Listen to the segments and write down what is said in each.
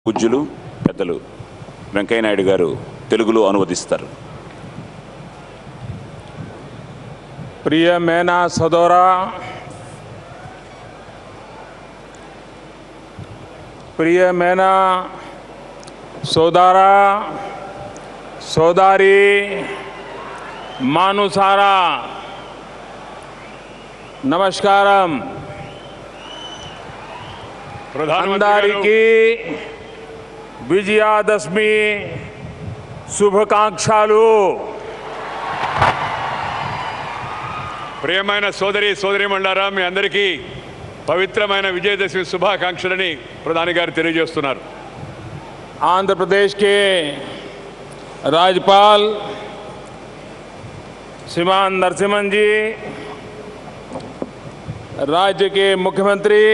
పూజ్యులు పెద్దలు వెంకయ్య నాయుడు గారు తెలుగులో అనువదిస్తారు. प्रिय मैना सदोरा, प्रिय मैना सोदारा, सोदारी, मानुसारा, नमस्कारम. అందరికీ విజయాదశమి శుభాకాంక్షలు. ప్రియమైన సోదరీమణులారా, మీ అందరికీ పవిత్రమైన విజయదశమి శుభాకాంక్షలని ప్రధాని గారు తెలియజేస్తున్నారు. आंध्र प्रदेश के राज्यपाल श्रीमान नरसिम्हन जी, राज्य के मुख्यमंत्री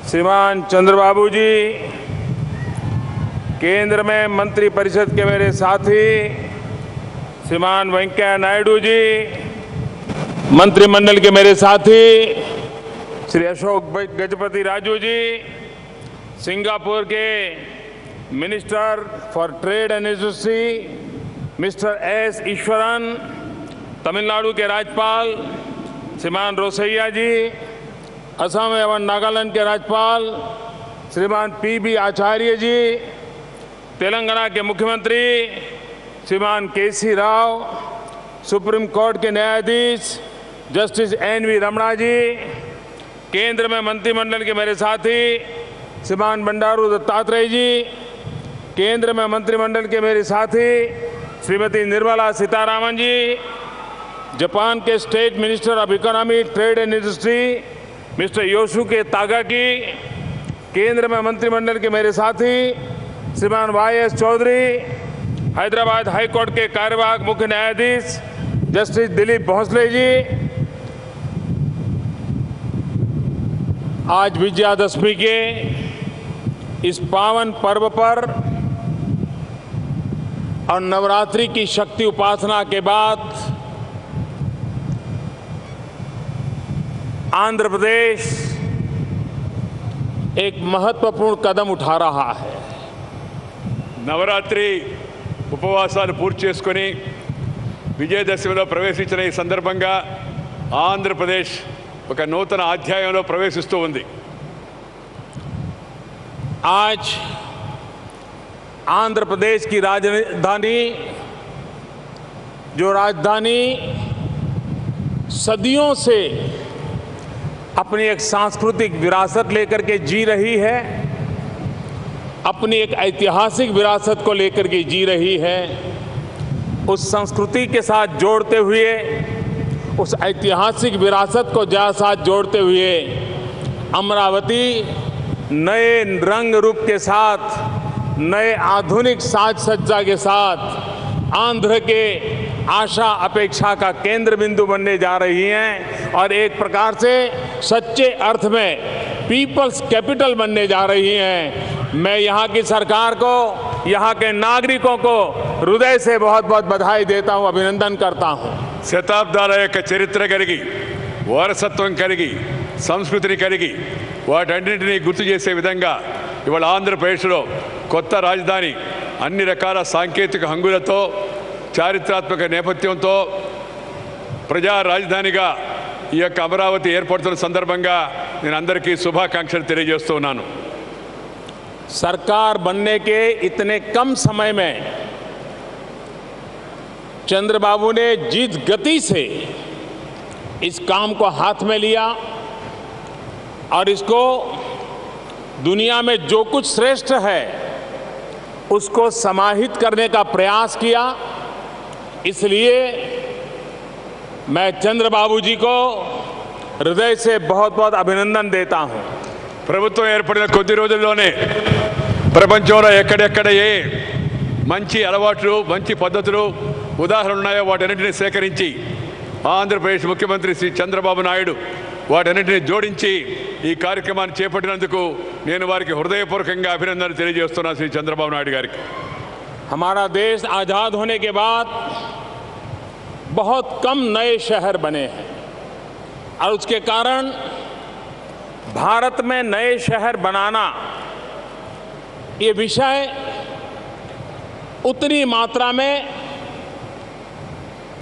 श्रीमान चंद्रबाबू जी, केंद्र में मंत्रिपरिषद के मेरे साथी श्रीमान वेंकैया नायडू जी, मंत्रिमंडल के मेरे साथी श्री अशोक गजपति राजू जी, सिंगापुर के minister for trade and industry mister S Eswaran, Tamil Nadu के राज्यपाल श्रीमान रोसैया जी, असम एवं नागालैंड के राज्यपाल श्रीमान पी.बी. आचार्य जी, तेलंगाना के मुख्यमंत्री श्रीमान के.सी. राव, सुप्रीम कोर्ट के न्यायाधीश जस्टिस एन.वी. रमणा जी, केंद्र में मंत्रिमंडल के मेरे साथी श्रीमान बंडारू दत्तात्रेय जी, केंद्र में मंत्रिमंडल के मेरे साथी श्रीमती निर्मला सीतारामन जी, जापान के state minister of economy trade and industry mister Yosuke Takagi, केंद्र में मंत्रिमंडल के मेरे साथी Shriman Y S. Chowdary, Hyderabad high court के कार्यवाहक मुख्य न्यायाधीश जस्टिस दिलीप भोसले जी, आज विजयादशमी के इस पावन पर्व पर और नवरात्रि की शक्ति उपासना के बाद आंध्र प्रदेश एक महत्वपूर्ण कदम उठा रहा है. నవరాత్రి ఉపవాసాలు పూర్తి చేసుకొని విజయదశమిలో ప్రవేశించిన ఈ సందర్భంగా ఆంధ్రప్రదేశ్ ఒక నూతన అధ్యాయంలో ప్రవేశిస్తూ ఉంది. आज आंध्र प्रदेश की राजधानी, जो राजधानी सदियों से अपनी एक सांस्कृतिक विरासत लेकर के जी रही है, अपनी एक ऐतिहासिक विरासत को लेकर के जी रही है, उस संस्कृति के साथ जोड़ते हुए, उस ऐतिहासिक विरासत को साथ जोड़ते हुए अमरावती नए रंग रूप के साथ, नए आधुनिक साज सज्जा के साथ आंध्र के आशा अपेक्षा का केंद्र बिंदु बनने जा रही हैं और एक प्रकार से सच्चे अर्थ में पीपल्स कैपिटल बनने जा रही हैं. मैं यहाँ की सरकार को, यहाँ के नागरिकों को हृदय से बहुत बहुत बधाई देता हूँ, अभिनंदन करता हूँ. శతాబ్దాల యొక్క చరిత్ర కలిగి, వారసత్వం కలిగి, సంస్కృతిని కలిగి వాటన్నింటినీ గుర్తు చేసే విధంగా ఇవాళ ఆంధ్రప్రదేశ్లో కొత్త రాజధాని అన్ని రకాల సాంకేతిక హంగులతో, చారిత్రాత్మక నేపథ్యంతో ప్రజా రాజధానిగా ఈ యొక్క అమరావతి ఏర్పడుతున్న సందర్భంగా నేను అందరికీ శుభాకాంక్షలు తెలియజేస్తూ ఉన్నాను. सरकार बनने के इतने कम समय में चंद्रबाबू ने जिस गति से इस काम को हाथ में लिया और इसको दुनिया में जो कुछ श्रेष्ठ है उसको समाहित करने का प्रयास किया, इसलिए मैं चंद्रबाबू जी को हृदय से बहुत बहुत अभिनंदन देता हूं. ప్రభుత్వం ఏర్పడిన కొద్ది రోజుల్లోనే ప్రపంచంలో ఎక్కడెక్కడ ఏ మంచి అలవాట్లు, మంచి పద్ధతులు, ఉదాహరణలు ఉన్నాయో వాటన్నింటినీ సేకరించి ఆంధ్రప్రదేశ్ ముఖ్యమంత్రి శ్రీ చంద్రబాబు నాయుడు వాటన్నింటినీ జోడించి ఈ కార్యక్రమాన్ని చేపట్టినందుకు నేను వారికి హృదయపూర్వకంగా అభినందనలు తెలియజేస్తున్నాను. శ్రీ చంద్రబాబు నాయుడు గారికి. हमारा देश आज़ाद होने के बाद बहुत कम नए शहर बने हैं और उसके कारण भारत में नए शहर बनाना ये विषय उतनी मात्रा में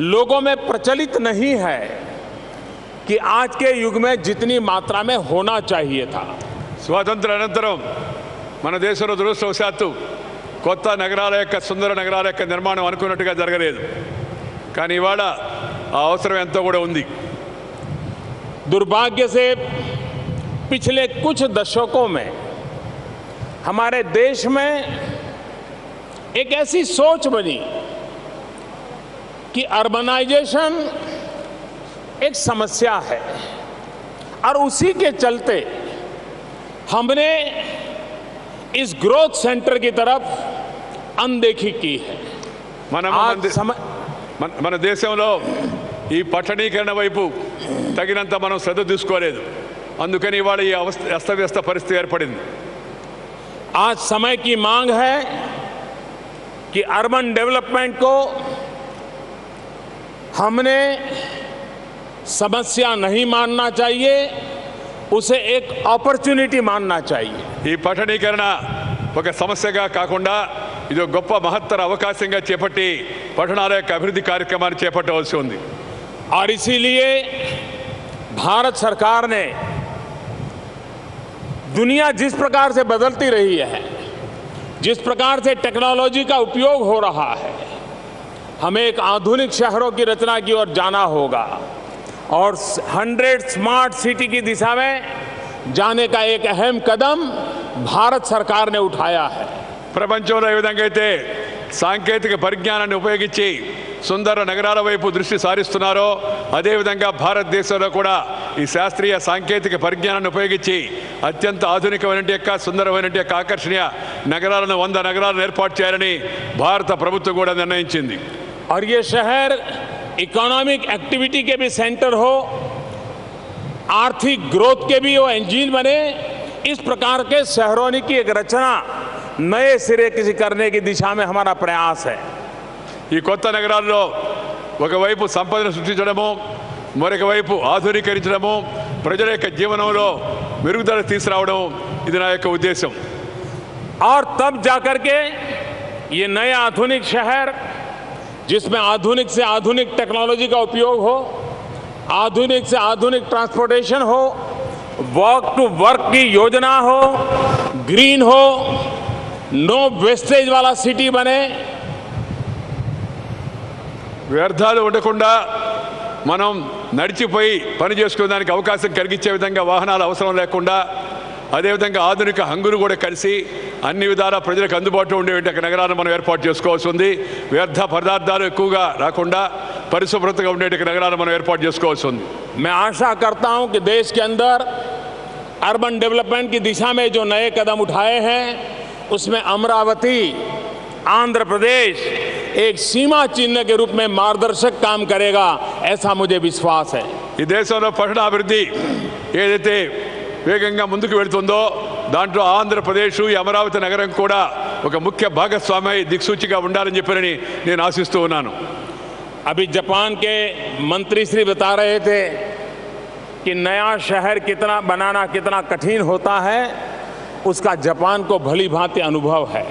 लोगों में प्रचलित नहीं है कि आज के युग में जितनी मात्रा में होना चाहिए था। స్వాతంత్ర అనంతరం మన దేశంలో దురదృష్టవశాత్తు కొత్త నగరాల యొక్క సుందర నగరాల యొక్క నిర్మాణం అనుకున్నట్టుగా జరగలేదు. కానీ ఇవాళ ఆ అవసరం ఎంతో కూడా ఉంది. दुर्भाग्य से पिछले कुछ दशकों में हमारे देश में एक ऐसी सोच बनी कि अर्बनाइजेशन एक समस्या है और उसी के चलते हमने इस ग्रोथ सेंटर की तरफ अनदेखी की है। మన దేశంలో ఈ పట్టణీకరణ వైపు తగినంత మనం శ్రద్ధ తీసుకోలేదు. అందుకని ఇవాళ ఈ అస్తవ్యస్త పరిస్థితి ఏర్పడింది. आज समय की मांग है कि अर्बन डेवलपमेंट को हमने समस्या नहीं मानना चाहिए, उसे एक अपॉर्चुनिटी मानना चाहिए। ఈ పట్టణీకరణ ఒక సమస్యగా కాకుండా ఇది ఒక గొప్ప మహత్తర అవకాశంగా చేపట్టి పట్టణాల యొక్క అభివృద్ధి కార్యక్రమాన్ని చేపట్టవలసి ఉంది. और इसीलिए भारत सरकार ने दुनिया जिस प्रकार से बदलती रही है, जिस प्रकार से टेक्नोलॉजी का उपयोग हो रहा है, हमें एक आधुनिक शहरों की रचना की ओर जाना होगा और 100 स्मार्ट सिटी की दिशा में जाने का एक अहम कदम भारत सरकार ने उठाया है। ప్రపంచంలో ఏ విధంగా అయితే సాంకేతిక పరిజ్ఞానాన్ని ఉపయోగించి సుందర నగరాల వైపు దృష్టి సారిస్తున్నారో అదేవిధంగా భారతదేశంలో కూడా ఈ శాస్త్రీయ సాంకేతిక పరిజ్ఞానాన్ని ఉపయోగించి అత్యంత ఆధునికమైన యొక్క సుందరమైన యొక్క ఆకర్షణీయ నగరాలను 100 నగరాలను ఏర్పాటు చేయాలని భారత ప్రభుత్వం కూడా నిర్ణయించింది. और ये शहर इकोनॉमिक एक्टिविटी के भी सेंटर हो, आर्थिक ग्रोथ के भी वो इंजन बने, इस प्रकार के शहरों की एक रचना नए सिरे किसी करने की दिशा में हमारा प्रयास है। ఈ కొత్త నగరాల్లో ఒకవైపు సంపదను సృష్టించడము, మరొక వైపు ఆధునీకరించడము, ప్రజల యొక్క జీవనంలో మెరుగుదల తీసుకురావడం ఇది నా యొక్క ఉద్దేశం. और तब जाकर के ये नया आधुनिक शहर जिसमें आधुनिक से आधुनिक टेक्नोलॉजी का उपयोग हो, आधुनिक से आधुनिक ट्रांसपोर्टेशन हो, वर्क टू वर्क की योजना हो, ग्रीन हो, नो वेस्टेज वाला सिटी बने। వ్యర్థాలు ఉండకుండా మనం నడిచిపోయి పని చేసుకునేదానికి అవకాశం కలిగించే విధంగా వాహనాలు అవసరం లేకుండా అదేవిధంగా ఆధునిక హంగులు కూడా కలిసి అన్ని విధాల ప్రజలకు అందుబాటులో ఉండేటువంటి నగరాలను మనం ఏర్పాటు చేసుకోవాల్సి ఉంది. వ్యర్థ పదార్థాలు ఎక్కువగా రాకుండా పరిశుభ్రతగా ఉండేటువంటి నగరాలను మనం ఏర్పాటు చేసుకోవాల్సి ఉంది. मैं आशा करता हूं कि देश के अंदर अर्बन डेवलपमेंट की दिशा में जो नए कदम उठाए हैं उसमें अमरावती, आंध्र प्रदेश एक सीमा चिन्ह के रूप में मार्गदर्शक काम करेगा, ऐसा मुझे विश्वास है। ఈ దేశంలో పట్టణాభివృద్ధి ఏదైతే వేగంగా ముందుకు వెళుతుందో దాంట్లో ఆంధ్రప్రదేశ్ ఈ అమరావతి నగరం కూడా ఒక ముఖ్య భాగస్వామి దిక్సూచిగా ఉండాలని చెప్పని నేను ఆశిస్తూ ఉన్నాను. अभी जापान के मंत्री श्री बता रहे थे कि नया शहर कितना बनाना कितना कठिन होता है, उसका जापान को भली भांति अनुभव है।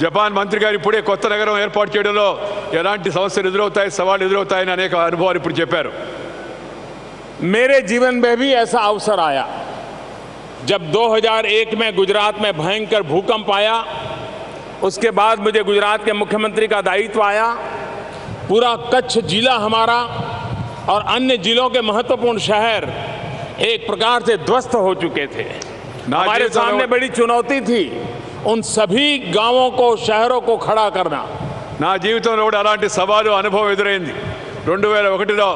జపాన్ మంత్రి గారు ఇప్పుడే కొత్త నగరం ఏర్పాటు చేయడంలో ఎలాంటి సమస్యలు ఎదురవుతాయి, సవాళ్ళు ఎదురవుతాయని అనేక అనుభవాలు ఇప్పుడు చెప్పారు. मेरे जीवन में भी ऐसा अवसर आया जब 2001 में गुजरात में भयंकर भूकंप आया। उसके बाद मुझे गुजरात के मुख्यमंत्री का दायित्व आया। पूरा कच्छ जिला हमारा और अन्य जिलों के महत्वपूर्ण शहर एक प्रकार से ध्वस्त हो चुके थे। हमारे सामने बड़ी चुनौती थी उन सभी गांवों को, शहरों को खड़ा करना। నా జీవితంలో కూడా అలాంటి సవాలు అనుభవం ఎదురైంది. 2001లో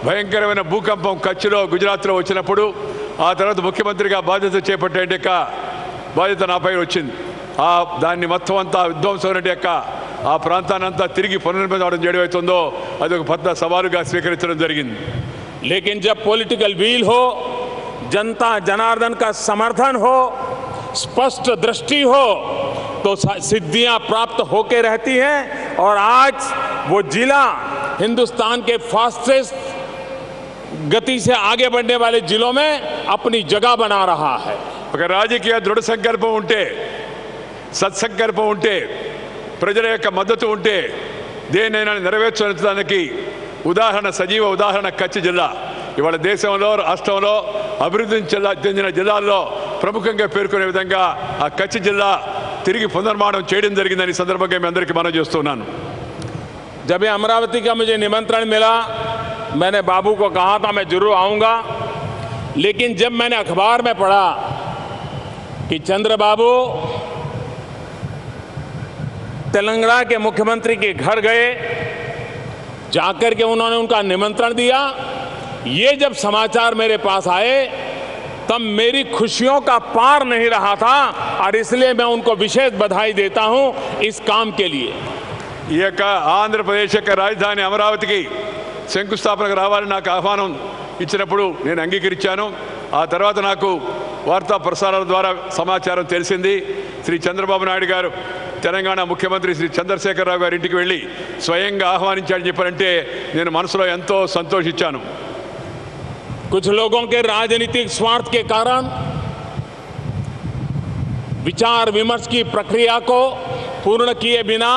భయంకరమైన భూకంపం కచ్లో గుజరాత్లో వచ్చినప్పుడు ఆ తర్వాత ముఖ్యమంత్రిగా బాధ్యత చేపట్టే బాధ్యత నాపై వచ్చింది. దాన్ని మొత్తం అంతా విధ్వంసం యొక్క ఆ ప్రాంతాన్ని అంతా తిరిగి పునర్నిర్మాణం చేయడం అవుతుందో అది ఒక పెద్ద సవాలుగా స్వీకరించడం జరిగింది. लेकिन जब पॉलिटिकल व्हील हो, जनता जनार्दन का समर्थन हो, स्पष्ट दृष्टि हो, तो सिद्धियां प्राप्त होके रहती हैं। और आज वो जिला हिंदुस्तान के फास्टेस्ट गति से आगे बढ़ने वाले जिलों में अपनी जगह बना रहा है। ఒక రాజకీయ దృఢ సంకల్పం ఉంటే సత్సంకల్పం ఉంటే, ప్రజల యొక్క మద్దతు ఉంటే దేన్నైనా నెరవేర్చడానికి ఉదాహరణ, సజీవ ఉదాహరణ కచ్ జిల్లా. ఇవాళ దేశంలో, రాష్ట్రంలో అభివృద్ధి చెందిన జిల్లాల్లో ప్రముఖంగా పేర్కొనే విధంగా ఆ కచ్ జిల్లా తిరిగి పునర్నిర్మాణం చేయడం జరిగిందని సందర్భంగా మీ అందరికీ మనం చేస్తున్నాను. जब ये अमरावती का मुझे निमंत्रण मिला, मैंने बाबू को कहा था मैं जरूर आऊंगा, लेकिन जब मैंने अखबार में पढ़ा कि चंद्रबाबू तेलंगाना के मुख्यमंत्री के घर गए, जाकर के उन्होंने उनका निमंत्रण दिया, ये जब समाचार मेरे पास आए तब मेरी खुशियों का पार नहीं रहा था, और इसलिए मैं उनको विशेष बधाई देता हूं इस काम के लिए. ఈ యొక్క ఆంధ్రప్రదేశ్ యొక్క రాజధాని అమరావతికి శంకుస్థాపనకు రావాలని నాకు ఆహ్వానం ఇచ్చినప్పుడు నేను అంగీకరించాను. ఆ తర్వాత నాకు వార్తా ప్రసారాల ద్వారా సమాచారం తెలిసింది. శ్రీ చంద్రబాబు నాయుడు గారు తెలంగాణ ముఖ్యమంత్రి శ్రీ చంద్రశేఖరరావు గారి ఇంటికి వెళ్ళి స్వయంగా ఆహ్వానించాడని చెప్పారంటే నేను మనసులో ఎంతో సంతోషించాను. कुछ लोगों के राजनीतिक स्वार्थ के कारण विचार विमर्श की प्रक्रिया को पूर्ण किए बिना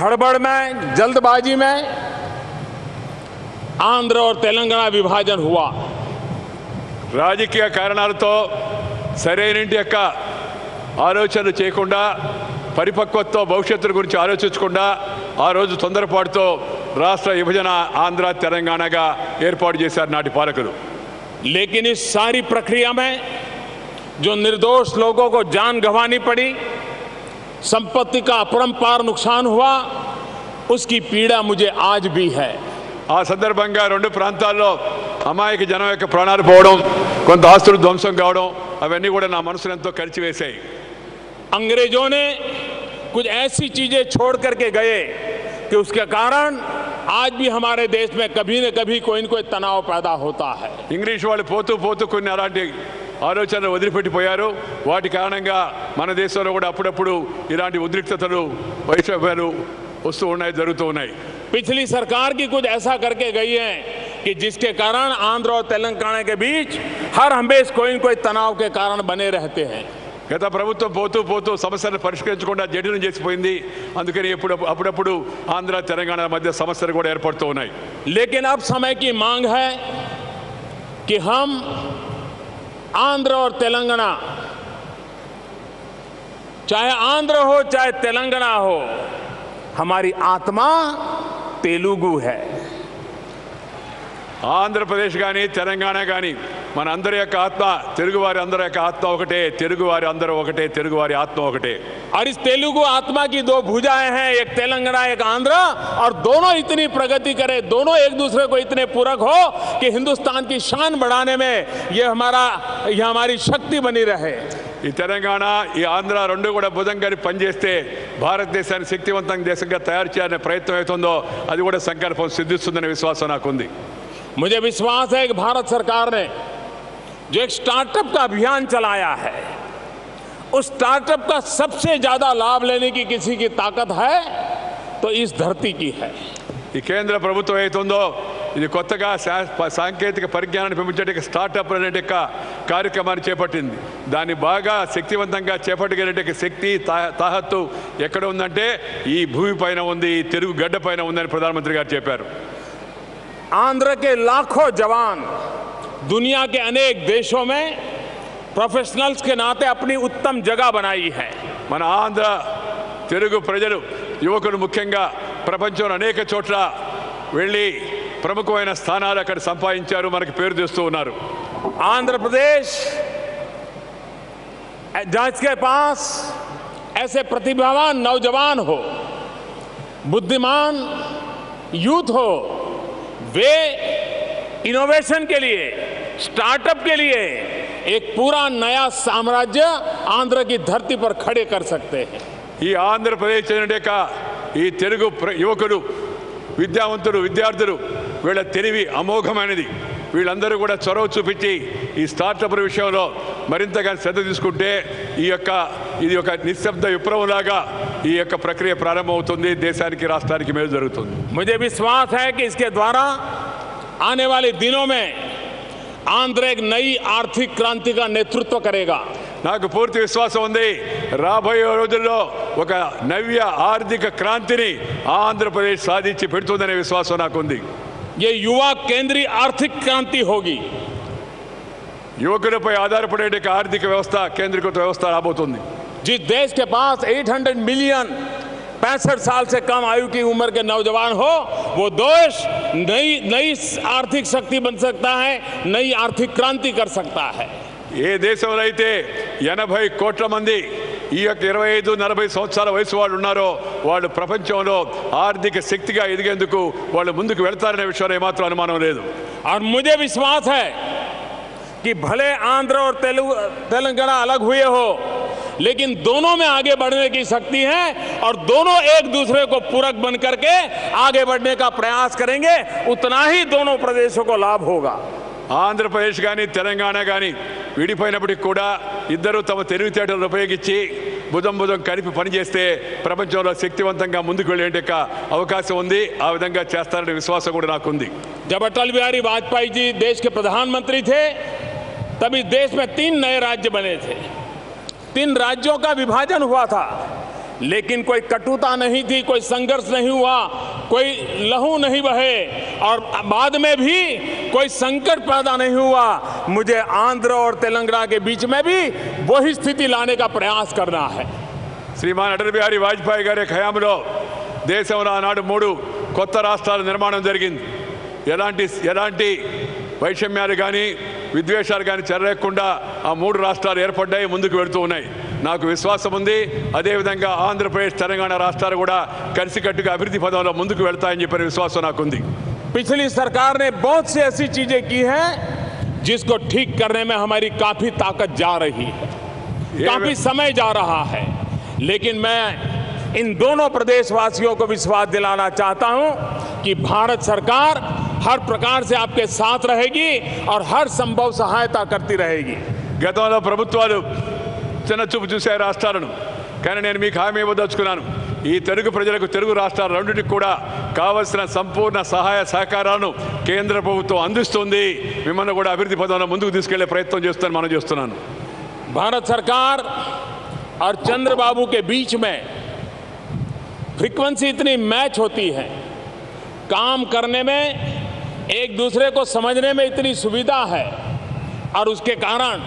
हड़बड़ में, जल्दबाजी में आंध्र और तेलंगाना विभाजन हुआ. రాజకీయ కారణాలతో సరైనటి యొక్క ఆలోచనలు చేయకుండా, పరిపక్వతతో భవిష్యత్తు గురించి ఆలోచించకుండా ఆ రోజు తొందరపాటుతో రాష్ట్ర విభజన ఆంధ్ర తెలంగాణగా ఏర్పాటు చేశారు నాటి పాలకులు. लेकिन इस सारी प्रक्रिया में जो निर्दोष लोगों को जान गंवानी पड़ी, संपत्ति का अपरंपार नुकसान हुआ, उसकी पीड़ा मुझे आज भी है. ఆ సందర్భంగా రెండు ప్రాంతాల్లో అమాయక జనం యొక్క ప్రాణాలు పోవడం, కొంత ఆస్తులు ధ్వంసం కావడం, అవన్నీ కూడా నా మనసును ఎంతో కలిచివేశాయి. अंग्रेजों ने कुछ ऐसी चीजें छोड़ करके गए कि उसके कारण आज भी हमारे देश में कभी न कभी कोई न कोई तनाव पैदा होता है. ఇంగ్లీష్ వాళ్ళు పోతూ పోతూ కొన్ని అలాంటి ఆలోచనలు వదిలిపెట్టిపోయారు. వాటి కారణంగా మన దేశంలో కూడా అప్పుడప్పుడు ఇలాంటి ఉద్రిక్తతలు, వైషమ్యాలు వస్తూ ఉన్నాయి, జరుగుతూ ఉన్నాయి. पिछली सरकार की कुछ ऐसा करके गई है कि जिसके कारण आंध्र और तेलंगाना के बीच हर हमेशा कोई न कोई तनाव के कारण बने रहते हैं. గత ప్రభుత్వం పోతూ పోతూ సమస్యలను పరిష్కరించకుండా జటిలం చేసిపోయింది. అందుకని అప్పుడప్పుడు ఆంధ్ర తెలంగాణ మధ్య సమస్యలు కూడా ఏర్పడుతూ ఉన్నాయి. लेकिन अब समय की मांग है कि हम आंध्र और तेलंगाना, चाहे आंध्र हो चाहे तेलंगाना हो, हमारी आत्मा तेलुगु है. ఆంధ్రప్రదేశ్ కానీ తెలంగాణ కానీ మన అందరి యొక్క ఆత్మ, తెలుగువారి అందరి యొక్క ఆత్మ ఒకటే, తెలుగువారి అందరూ ఒకటే, తెలుగువారి ఆత్మ ఒకటే. और इस तेलुगु आत्मा की दो भुजाएं हैं, एक तेलंगाना एक आंध्र, और दोनों इतनी प्रगति करें, दोनों एक दूसरे को इतने पूरक हो कि हिंदुस्तान की शान बढ़ाने में ये हमारी शक्ति बनी रहे. ఈ తెలంగాణ, ఈ ఆంధ్ర రెండు కూడా భుజంగా పనిచేస్తే భారతదేశాన్ని శక్తివంతంగా దేశంగా తయారు చేయాలనే ప్రయత్నం అవుతుందో అది కూడా సంకల్పం సిద్ధిస్తుందనే విశ్వాసం నాకుంది. मुझे विश्वास है कि भारत सरकार ने जो एक स्टार्टअप का अभियान चलाया है, उस स्टार्टअप का सबसे ज्यादा लाभ लेने की किसी की ताकत है तो इस धरती की है. ఈ కేంద్ర ప్రభుత్వం ఏతుందో ఇది కొత్తగా సాంకేతిక పరిజ్ఞానాన్ని పెంచేట స్టార్టప్ అనే కార్యక్రమాన్ని చేపట్టింది. దాన్ని బాగా శక్తివంతంగా చేపట్టగలిగే శక్తి, తాహత్తు ఎక్కడ ఉందంటే ఈ భూమి పైన ఉంది, ఈ తెలుగు గడ్డ పైన ఉందని ప్రధానమంత్రి గారు చెప్పారు. आंध्र के लाखों जवान दुनिया के अनेक देशों में प्रोफेशनल्स के नाते अपनी उत्तम जगह बनाई है. మన ఆంధ్ర తెలుగు ప్రజలు, యువకులు ముఖ్యంగా ప్రపంచంలో అనేక చోట్ల వెళ్ళి ప్రముఖమైన స్థానాలు అక్కడ సంపాదించారు, మనకి పేరు తెస్తూ ఉన్నారు. आंध्र प्रदेश जिसके पास ऐसे प्रतिभावान नौजवान हो, बुद्धिमान यूथ हो, वे इनोवेशन के लिए, स्टार्टअप के लिए एक पूरा नया साम्राज्य आंध्र की धरती पर खड़े कर सकते हैं. ఈ ఆంధ్రప్రదేశ్ చెందిన ఈ తెలుగు యువకులు, విద్యావంతులు, విద్యార్థులు, వీళ్ళ తెలివి అమోఘమైనది. వీళ్ళందరూ కూడా చొరవ చూపించి ఈ స్టార్టప్ల విషయంలో మరింతగా శ్రద్ధ తీసుకుంటే ఇది ఒక నిశ్శబ్ద విప్లవంలాగా ఈ యొక్క ప్రక్రియ ప్రారంభమవుతుంది. దేశానికి, రాష్ట్రానికి మేలు జరుగుతుంది. मुझे विश्वास है कि इसके द्वारा आने वाले दिनों में आंध्र एक नई आर्थिक क्रांति का नेतृत्व करेगा. నాకు పూర్తి విశ్వాసం ఉంది రాబోయే రోజుల్లో ఒక నవ్య ఆర్థిక క్రాంతిని ఆంధ్రప్రదేశ్ సాధించి పెడుతుందనే విశ్వాసం నాకుంది. ये युवा केंद्रीय आर्थिक क्रांति होगी. యువకులపై ఆధారపడే ఆర్థిక వ్యవస్థ కేంద్రీకృత వ్యవస్థ రాబోతుంది. जिस देश के पास 800 मिलियन 65 साल से कम आयु की उम्र के नौजवान हो, वो देश नई आर्थिक शक्ति बन सकता है, नई आर्थिक क्रांति कर सकता है. ఏ దేశంలో అయితే 80 కోట్ల మంది ఈ యొక్క 25-40 సంవత్సరాల వయసు వాళ్ళు ఉన్నారో వాళ్ళు ప్రపంచంలో ఆర్థిక శక్తిగా ఎదిగేందుకు వాళ్ళు ముందుకు వెళ్తారనే విషయంలో ఏమాత్రం అనుమానం లేదు. और मुझे विश्वास है कि भले आंध्र और तेलंगाना अलग हुए हो, लेकिन दोनों में आगे बढ़ने की शक्ति है और दोनों एक दूसरे को पूरक बन करके आगे बढ़ने का प्रयास करेंगे. उतना ही दोनों प्रदेशों को लाभ होगा. ఆంధ్రప్రదేశ్ కానీ తెలంగాణ కానీ విడిపోయినప్పటికీ కూడా ఇద్దరు తమ తెలివితేటలను ఉపయోగించి భుజం కలిపి పనిచేస్తే ప్రపంచంలో శక్తివంతంగా ముందుకు వెళ్ళే అవకాశం ఉంది. ఆ విధంగా చేస్తారనే విశ్వాసం కూడా నాకుంది. जब अटल बिहारी वाजपेयी जी देश के प्रधानमंत्री थे, तब इस देश में 3 नए राज्य बने थे. 3 राज्यों का विभाजन हुआ था, लेकिन कोई कटुता नहीं थी, कोई संघर्ष नहीं हुआ, कोई लहू नहीं बहे और बाद में भी कोई संकट पैदा नहीं हुआ. मुझे आंध्र और तेलंगाना के बीच में भी वही स्थिति लाने का प्रयास करना है. శ్రీమాన్ అటల్ బిహారీ వాజ్పేయి గారి హయాంలో దేశంలో ఆనాడు 3 కొత్త రాష్ట్రాల నిర్మాణం జరిగింది. ఎలాంటి వైషమ్యాలు కానీ విద్వేషాలు కానీ చెరలేకుండా ఆ 3 రాష్ట్రాలు ఏర్పడ్డాయి, ముందుకు వెళుతూ ఉన్నాయి. నాకు విశ్వాసం ఉంది అదేవిధంగా ఆంధ్రప్రదేశ్ తెలంగాణ రాష్ట్రాలు కూడా కలిసికట్టుగా అభివృద్ధి పదంలో ముందుకు వెళ్తాయని చెప్పిన విశ్వాసం నాకుంది. पिछली सरकार ने बहुत सी ऐसी चीजें की हैं जिसको ठीक करने में हमारी काफी ताकत जा रही है, काफी समय जा रहा है. लेकिन मैं इन दोनों प्रदेशवासियों को विश्वास दिलाना चाहता हूं कि भारत सरकार हर प्रकार से आपके साथ रहेगी और हर संभव सहायता करती रहेगी. గతంలో ప్రభుత్వాలు చిన్నచూపు చూసే రాష్ట్రాలను, కానీ నేను మీకు హామీ ఇవ్వదలుచుకున్నాను ఈ తెలుగు ప్రజలకు తెలుగు రాష్ట్రాల రెండింటికి కూడా కావలసిన సంపూర్ణ సహాయ సహకారాలను కేంద్ర ప్రభుత్వం అందిస్తుంది. మిమ్మల్ని కూడా అభివృద్ధి పదంలో ముందుకు తీసుకెళ్లే ప్రయత్నం చేస్తున్నాను. भारत सरकार और चंद्रबाबू के बीच में फ्रीक्वेंसी इतनी मैच होती है, काम करने में एक दूसरे को समझने में इतनी सुविधा है और उसके कारण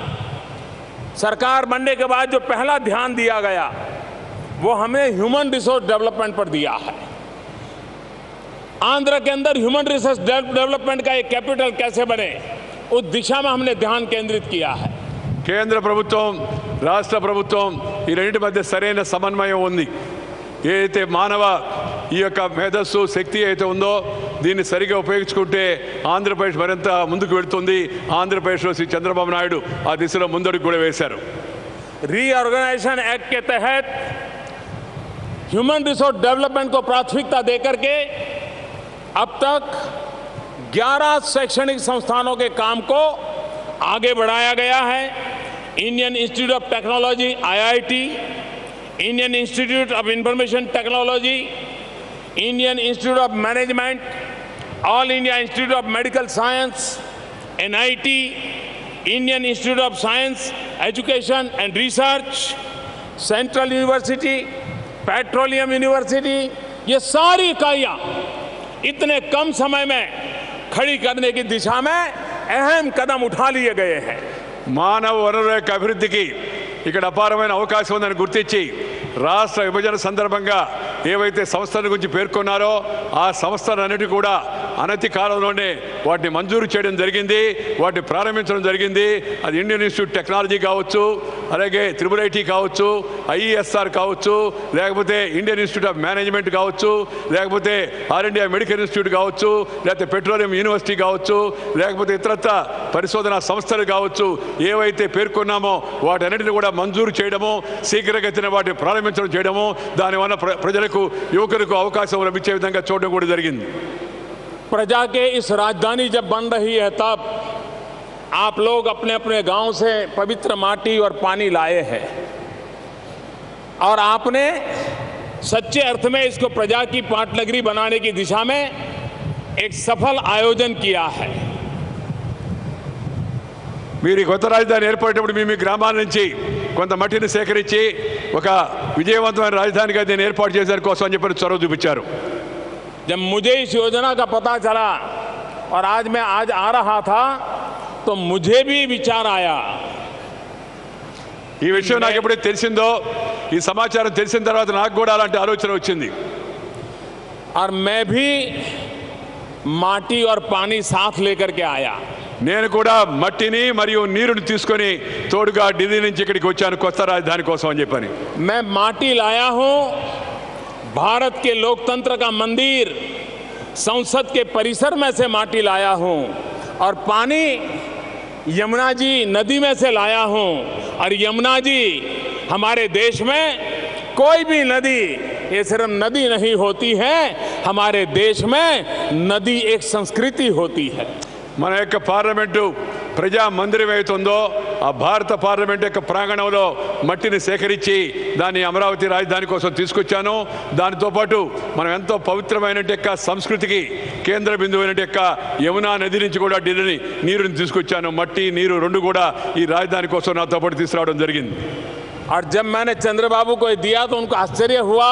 सरकार बनने के बाद जो पहला ध्यान दिया गया वो हमें ह्यूमन रिसोर्स डेवलपमेंट पर दिया है. आंध्र के अंदर ह्यूमन रिसोर्स डेवलपमेंट का एक कैपिटल कैसे बने, उस दिशा में हमने ध्यान केंद्रित किया है. కేంద్ర ప్రభుత్వం రాష్ట్ర ప్రభుత్వం ఈ రెండింటి మధ్య సరైన సమన్వయం ఉంది. ఏదైతే మానవ ఈ యొక్క మేధస్సు శక్తి అయితే ఉందో దీన్ని సరిగా ఉపయోగించుకుంటే ఆంధ్రప్రదేశ్ మరింత ముందుకు వెళ్తుంది. ఆంధ్రప్రదేశ్లో శ్రీ చంద్రబాబు నాయుడు ఆ దిశలో ముందడుగు కూడా వేశారు. रीऑर्गेनाइजेशन एक्ट के तहत ह्यूमन रिसोर्स डेवलपमेंट को प्राथमिकता देकर के अब तक 11 शैक्षणिक संस्थानों के काम को आगे बढ़ाया गया है. Indian institute of technology IIT, Indian institute of information technology, Indian institute of management, all India institute of medical science NIT, Indian institute of science education and research, central university, petroleum university, ये सारी इकाइयाँ इतने कम समय में खड़ी करने की दिशा में अहम कदम उठा लिए गए हैं. మానవ వనరుల యొక్క అభివృద్ధికి ఇక్కడ అపారమైన అవకాశం ఉందని గుర్తించి రాష్ట్ర విభజన సందర్భంగా ఏవైతే సంస్థల గురించి పేర్కొన్నారో ఆ సంస్థలన్నిటి కూడా అనతి కాలంలోనే వాటిని మంజూరు చేయడం జరిగింది, వాటిని ప్రారంభించడం జరిగింది. అది ఇండియన్ ఇన్స్టిట్యూట్ టెక్నాలజీ కావచ్చు, అలాగే IIIT కావచ్చు, IESR కావచ్చు, లేకపోతే ఇండియన్ ఇన్స్టిట్యూట్ ఆఫ్ మేనేజ్మెంట్ కావచ్చు, లేకపోతే ఆల్ ఇండియా మెడికల్ ఇన్స్టిట్యూట్ కావచ్చు, లేకపోతే పెట్రోలియం యూనివర్సిటీ కావచ్చు, లేకపోతే ఇతరత్ర పరిశోధనా సంస్థలు కావచ్చు, ఏవైతే పేర్కొన్నామో వాటన్నిటిని కూడా మంజూరు చేయడము, శీఘ్రగతిన వాటిని ప్రారంభించడం చేయడము, దానివల్ల ప్రజలకు యువకులకు అవకాశం లభించే విధంగా చూడడం కూడా జరిగింది. प्रजा के इस राजधानी जब बन रही है तब आप लोग अपने अपने गांव से पवित्र माटी और पानी लाए हैं और आपने सच्चे अर्थ में इसको प्रजा की पाटनगरी बनाने की दिशा में एक सफल आयोजन किया है. మీరు కొత్త రాజధాని ఏర్పడేటప్పుడు మీ గ్రామాల నుంచి కొంత మట్టిని సేకరించి ఒక విజయవంతమైన రాజధానిగా దీన్ని ఏర్పాటు చేసే కోసం అని చెప్పి చొరవ చూపించారు. जब मुझे इस योजना का पता चला और आज मैं आ रहा था तो मुझे भी विचार आया. ఈ విషయం నాకు ఎప్పుడైతే తెలిసిందో, ఈ సమాచారం తెలిసిన తర్వాత నాకు కూడా అలాంటి ఆలోచన వచ్చింది. और मैं भी माटी और पानी साथ लेकर के आया. నేను కూడా మట్టిని మరియు నీరుని తీసుకొని తోడుగా ఢిల్లీ నుంచి ఇక్కడికి వచ్చాను కొత్త రాజధాని కోసం అని చెప్పని. मैं माटी लाया हूं, भारत के लोकतंत्र का मंदिर संसद के परिसर में से माटी लाया हूं और पानी यमुना जी नदी में से लाया हूं. और यमुना जी हमारे देश में कोई भी नदी ये सिर्फ नदी नहीं होती है, हमारे देश में नदी एक संस्कृति होती है. మన యొక్క పార్లమెంటు ప్రజా మందిరం అవుతుందో ఆ భారత పార్లమెంట్ యొక్క ప్రాంగణంలో మట్టిని సేకరించి దాన్ని అమరావతి రాజధాని కోసం తీసుకొచ్చాను. దానితో పాటు మనం ఎంతో పవిత్రమైన యొక్క సంస్కృతికి కేంద్ర బిందువైన యొక్క యమునా నది నుంచి కూడా ఢిల్లీని నీరుని తీసుకొచ్చాను. మట్టి నీరు రెండు కూడా ఈ రాజధాని కోసం నాతో పాటు తీసుకురావడం జరిగింది. और जब मैंने चंद्रबाबू को दिया तो उनको आश्चर्य हुआ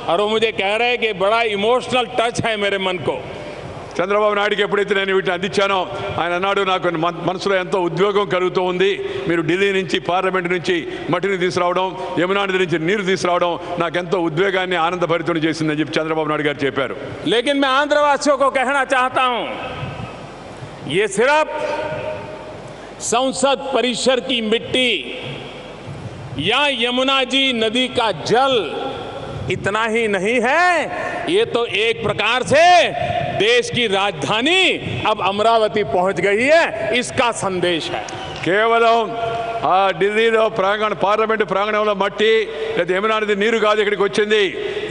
और वो मुझे कह रहे हैं कि बड़ा इमोशनल टच है मेरे मन को. చంద్రబాబు నాయుడుకి ఎప్పుడైతే నేను వీటిని అందించానో ఆయన అన్నాడు, నాకు మనసులో ఎంతో ఉద్వేగం కలుగుతూ ఉంది. మీరు ఢిల్లీ నుంచి పార్లమెంట్ నుంచి మట్టిని తీసుకురావడం, యమునా నది నుంచి నీరు తీసుకురావడం నాకు ఎంతో ఉద్వేగాన్ని ఆనందభరితుని చేసిందని చెప్పి చంద్రబాబు నాయుడు గారు చెప్పారు. लेकिन मैं आंध्रवासियों को कहना चाहता हूं, ये सिर्फ संसद परिसर की मिट्टी या यमुना जी नदी का जल इतना ही नहीं है, ये तो एक प्रकार से देश की राजधानी अब अमरावती पहुंच गई है, इसका संदेश है. కేవలం ఆ ఢిల్లీలో పార్లమెంటు ప్రాంగణంలో మట్టి లేదా యమునా నది నీరు కాదు ఇక్కడికి వచ్చింది.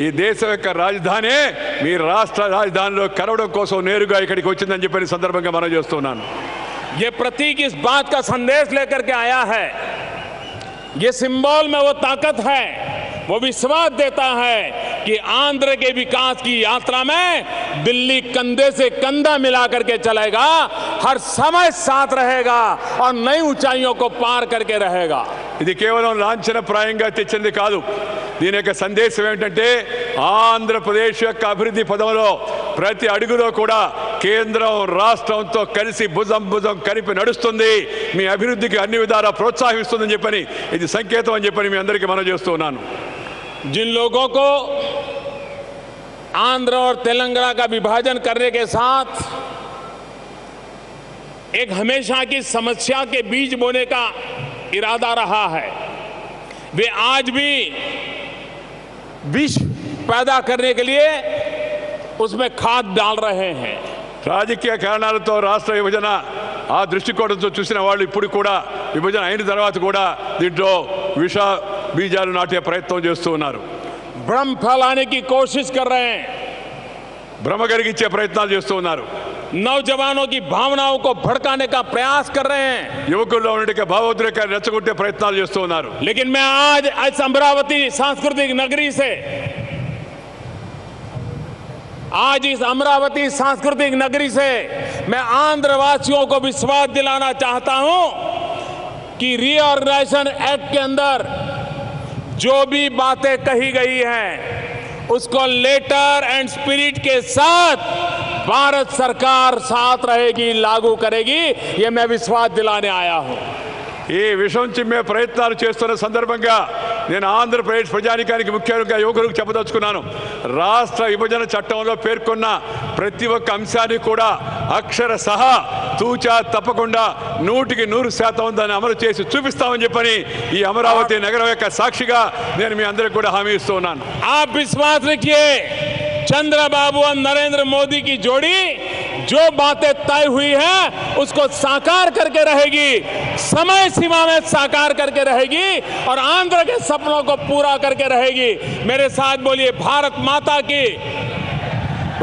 ఈ దేశం యొక్క రాజధాని మీ రాష్ట్ర రాజధానిలో కలవడం కోసం నేరుగా ఇక్కడికి వచ్చిందని చెప్పి సందర్భంగా మనం చేస్తున్నాను. ये प्रतीक इस बात का संदेश लेकर के आया है, ये सिंबल में वो ताकत है, वो विश्वास देता है कि आंध्र के विकास की यात्रा में दिल्ली कंधे से कंधा मिला करके चलेगा, हर समय साथ रहेगा और नई ऊंचाइयों को पार करके रहेगा. ఇది కేవలం లాంఛనప్రాయంగా తెచ్చింది కాదు. దీని యొక్క సందేశం ఏమిటంటే ఆంధ్రప్రదేశ్ యొక్క అభివృద్ధి పదంలో ప్రతి అడుగులో కూడా కేంద్రం రాష్ట్రంతో కలిసి భుజం భుజం కలిపి నడుస్తుంది, మీ అభివృద్ధికి అన్ని విధాలా ప్రోత్సహిస్తుందని చెప్పని ఇది సంకేతం అని చెప్పని మీ అందరికీ మనం చేస్తున్నాను. जिन लोगों को आंध्र और तेलंगाना का विभाजन करने के साथ एक हमेशा की समस्या के बीज बोने का इरादा रहा है, वे आज भी विष पैदा करने के लिए उसमें खाद डाल रहे हैं. రాజకీయ కారణాలతో రాష్ట్ర విభజన ఆ దృష్టికోణంతో చూసిన వాళ్ళు ఇప్పుడు కూడా విభజన అయిన తర్వాత కూడా దీంట్లో విష బీజాలు నాటే ప్రయత్నం చేస్తూ ఉన్నారు. भ्रम फैलाने की कोशिश कर रहे हैं, భ్రమ కలిగించే ప్రయత్నాలు చేస్తూ ఉన్నారు. नौजवानों की भावनाओं को भड़काने का प्रयास कर रहे हैं. యువకుల్లో ఉండే భావోద్రేకాన్ని రెచ్చగొట్టే ప్రయత్నాలు చేస్తూ ఉన్నారు. लेकिन मैं आज अमरावती सांस्कृतिक नगरी से आज इस अमरावती सांस्कृतिक नगरी से मैं आंध्रवासियों को विश्वास दिलाना चाहता हूं कि रीऑर्गेनाइजेशन एक्ट के अंदर जो भी बातें कही गई हैं उसको लेटर एंड स्पिरिट के साथ भारत सरकार साथ रहेगी, लागू करेगी, ये मैं विश्वास दिलाने आया हूं. ఈ విషం చిమ్మే ప్రయత్నాలు చేస్తున్న సందర్భంగా నేను ఆంధ్రప్రదేశ్ ప్రజానికానికి ముఖ్యంగా యువకులకు చెప్పదలుచుకున్నాను. రాష్ట్ర విభజన చట్టంలో పేర్కొన్న ప్రతి ఒక్క అంశాన్ని కూడా అక్షర సహా తూచా తప్పకుండా 100% దాన్ని అమలు చేసి చూపిస్తామని చెప్పని ఈ అమరావతి నగరం యొక్క సాక్షిగా నేను మీ అందరికీ కూడా హామీ ఇస్తూ ఉన్నాను. आप विश्वास रखिए, चंद्रबाबू और नरेंद्र मोदी की जोड़ी जो बातें तय हुई है उसको साकार करके रहेगी, समय सीमा में साकार करके रहेगी और आंध्र के सपनों को पूरा करके रहेगी. मेरे साथ बोलिए, भारत माता की,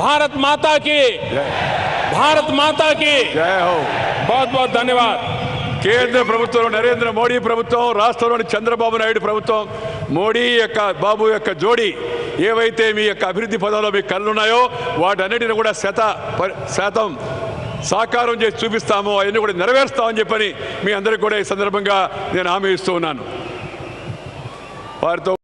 भारत माता की, भारत माता की జై హో. बहुत बहुत धन्यवाद. కేంద్ర ప్రభుత్వంలో నరేంద్ర మోడీ ప్రభుత్వం, రాష్ట్రంలోని చంద్రబాబు నాయుడు ప్రభుత్వం, మోడీ యొక్క బాబు యొక్క జోడీ ఏవైతే మీ యొక్క అభివృద్ధి పదంలో మీ కళ్ళున్నాయో వాటన్నిటిని కూడా శాతం సాకారం చేసి చూపిస్తాము, అవన్నీ కూడా నెరవేరుస్తామని చెప్పని మీ అందరికీ కూడా ఈ సందర్భంగా నేను హామీ ఇస్తూ ఉన్నాను. వారితో